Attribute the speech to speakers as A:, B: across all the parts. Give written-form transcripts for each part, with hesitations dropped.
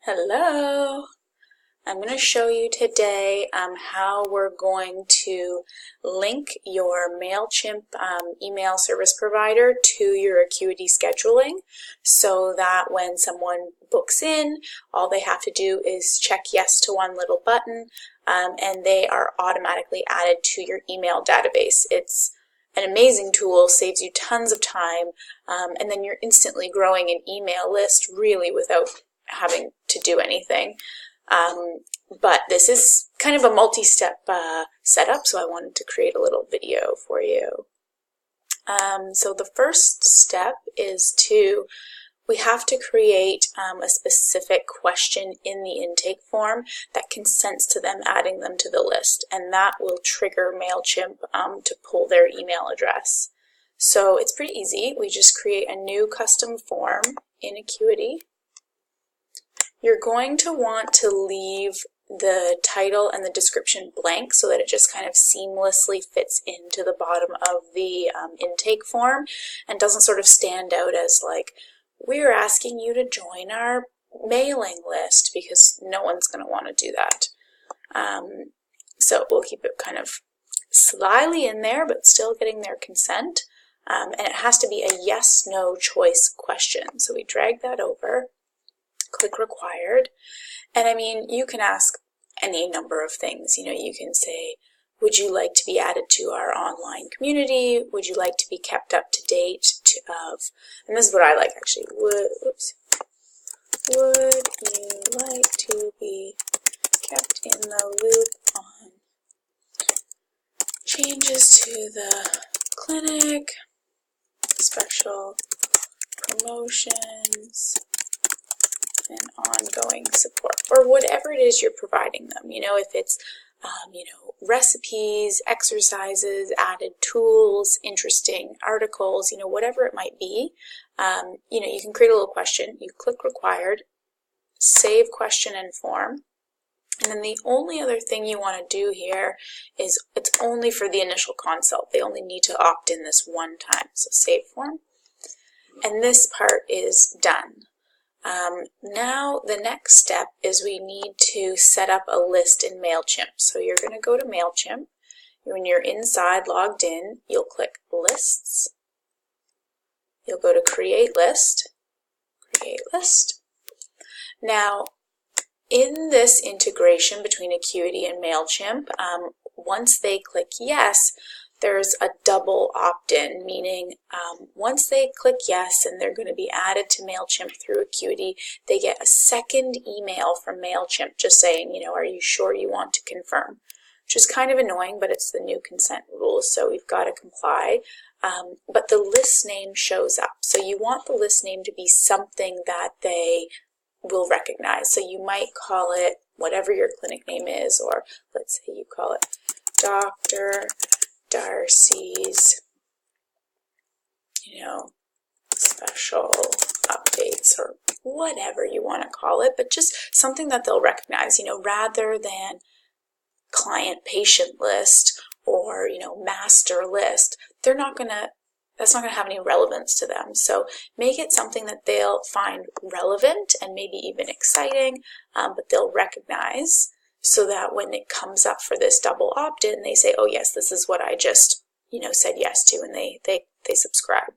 A: Hello! I'm going to show you today how we're going to link your Mailchimp email service provider to your Acuity scheduling so that when someone books in, all they have to do is check yes to one little button and they are automatically added to your email database. It's an amazing tool, saves you tons of time, and then you're instantly growing an email list really without having to do anything. But this is kind of a multi-step setup, so I wanted to create a little video for you. So the first step is we have to create a specific question in the intake form that consents to them adding them to the list, and that will trigger Mailchimp to pull their email address. So it's pretty easy. We just create a new custom form in Acuity. You're going to want to leave the title and the description blank so that it just kind of seamlessly fits into the bottom of the intake form and doesn't sort of stand out as like, we're asking you to join our mailing list, because no one's going to want to do that. So we'll keep it kind of slyly in there, but still getting their consent. And it has to be a yes/no choice question. So we drag that over. Click required, and I mean, you can ask any number of things. You know, you can say, would you like to be added to our online community? Would you like to be kept up to date and this is what I like actually, would you like to be kept in the loop on changes to the clinic, special promotions, and ongoing support, or whatever it is you're providing them. You know, if it's recipes, exercises, added tools, interesting articles, whatever it might be, you can create a little question. You click required, save question and form, and then the only other thing you want to do here is it's only for the initial consult. They only need to opt in this one time. So save form, and this part is done. Now the next step is we need to set up a list in Mailchimp. So you're going to go to Mailchimp. When you're inside logged in, you'll click lists. You'll go to create list. Now in this integration between Acuity and Mailchimp, once they click yes, there's a double opt-in, meaning once they click yes and they're going to be added to Mailchimp through Acuity, they get a second email from Mailchimp just saying, are you sure you want to confirm? Which is kind of annoying, but it's the new consent rules, so we've got to comply. But the list name shows up. So you want the list name to be something that they will recognize. So you might call it whatever your clinic name is, or let's say you call it Dr. Darcy's, special updates, or whatever you want to call it, but just something that they'll recognize, rather than client-patient list or, master list. That's not going to have any relevance to them. So make it something that they'll find relevant and maybe even exciting, but they'll recognize, so that when it comes up for this double opt-in, they say, oh yes, this is what I just, said yes to, and they subscribe.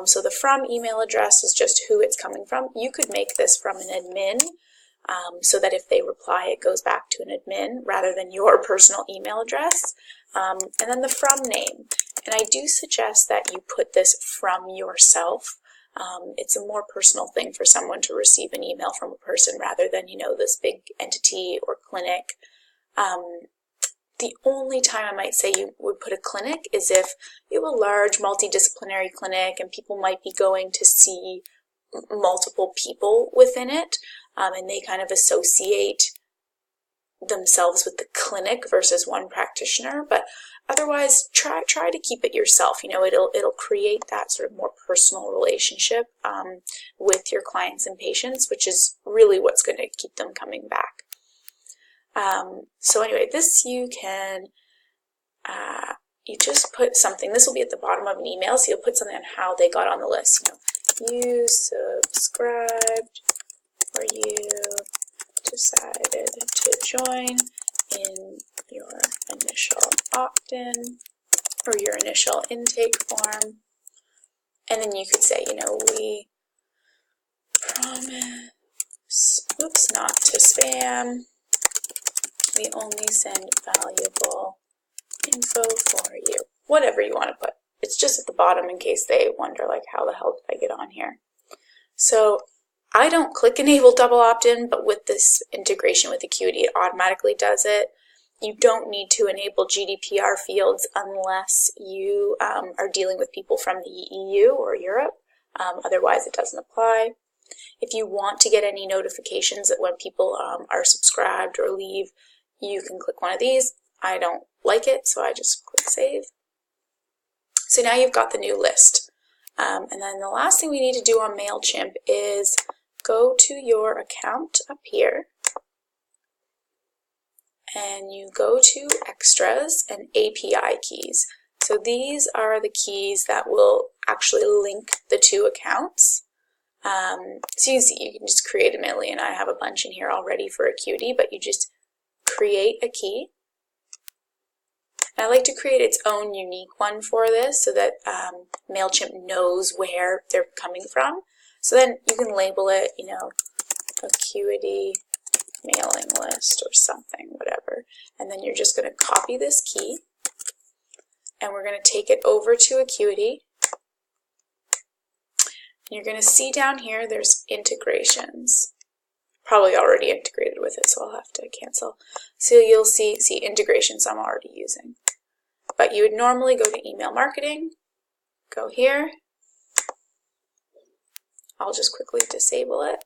A: So the from email address is just who it's coming from. You could make this from an admin, so that if they reply, it goes back to an admin rather than your personal email address. And then the from name. And I do suggest that you put this from yourself. It's a more personal thing for someone to receive an email from a person rather than, this big entity or clinic. The only time I might say you would put a clinic is if you have a large multidisciplinary clinic and people might be going to see multiple people within it, and they kind of associate themselves with the clinic versus one practitioner. But otherwise, try to keep it yourself. It'll create that sort of more personal relationship with your clients and patients, which is really what's going to keep them coming back. So anyway, this you can, you just put something. This will be at the bottom of an email, so you'll put something on how they got on the list. You subscribed, or you decided to join in your initial opt-in or your initial intake form. And then you could say, you know, we promise, oops, not to spam. We only send valuable info for you. Whatever you want to put. It's just at the bottom in case they wonder, like, how the hell did I get on here? So I don't click enable double opt-in, but with this integration with Acuity, it automatically does it. You don't need to enable GDPR fields unless you are dealing with people from the EU or Europe. Otherwise, it doesn't apply. If you want to get any notifications that when people are subscribed or leave, you can click one of these. I don't like it, so I just click save. So now you've got the new list. And then the last thing we need to do on Mailchimp is go to your account up here, and you go to extras and API keys. So these are the keys that will actually link the two accounts. So you can see, you can just create a million. I have a bunch in here already for Acuity, but you just create a key. And I like to create its own unique one for this so that Mailchimp knows where they're coming from. So then you can label it, you know, Acuity mailing list or something, whatever. And then you're just going to copy this key, and we're going to take it over to Acuity. And you're going to see down here there's integrations. Probably already integrated with it, so I'll have to cancel. So you'll see integrations I'm already using. But you would normally go to email marketing, go here. I'll just quickly disable it.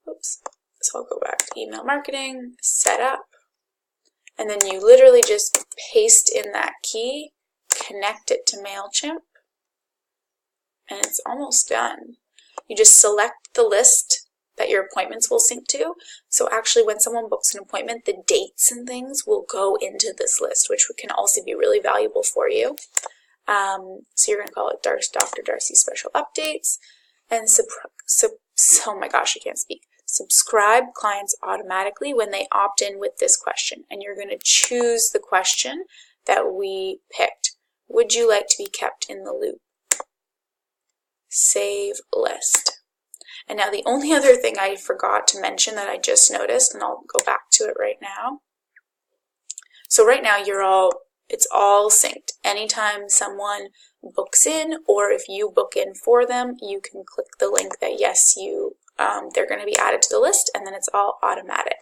A: Oops. So I'll go back to email marketing, set up, and then you literally just paste in that key, connect it to Mailchimp, and it's almost done. You just select the list that your appointments will sync to. So actually when someone books an appointment, the dates and things will go into this list, which can also be really valuable for you. So you're going to call it Dr. Darcy Special Updates. And oh my gosh, I can't speak. Subscribe clients automatically when they opt in with this question. And you're going to choose the question that we picked. Would you like to be kept in the loop? Save list. And now the only other thing I forgot to mention that I just noticed, and I'll go back to it right now. So right now it's all synced. Anytime someone books in, or if you book in for them, you can click the link that yes, they're going to be added to the list, and then it's all automatic.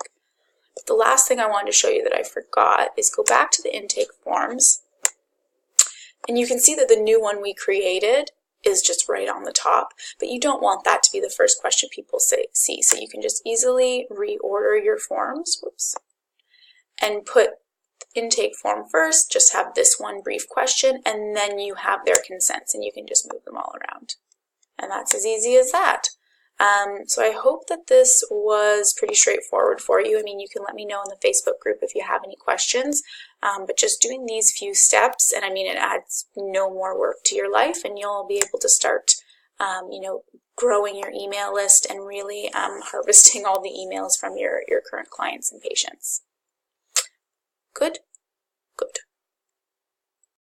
A: But the last thing I wanted to show you that I forgot is go back to the intake forms, and you can see that the new one we created is just right on the top, but you don't want that to be the first question people see. So you can just easily reorder your forms, whoops, and put intake form first, just have this one brief question, and then you have their consents, and you can just move them all around. And that's as easy as that. So I hope that this was pretty straightforward for you. I mean, you can let me know in the Facebook group if you have any questions, but just doing these few steps, and I mean, it adds no more work to your life, and you'll be able to start, growing your email list and really harvesting all the emails from your current clients and patients. Good.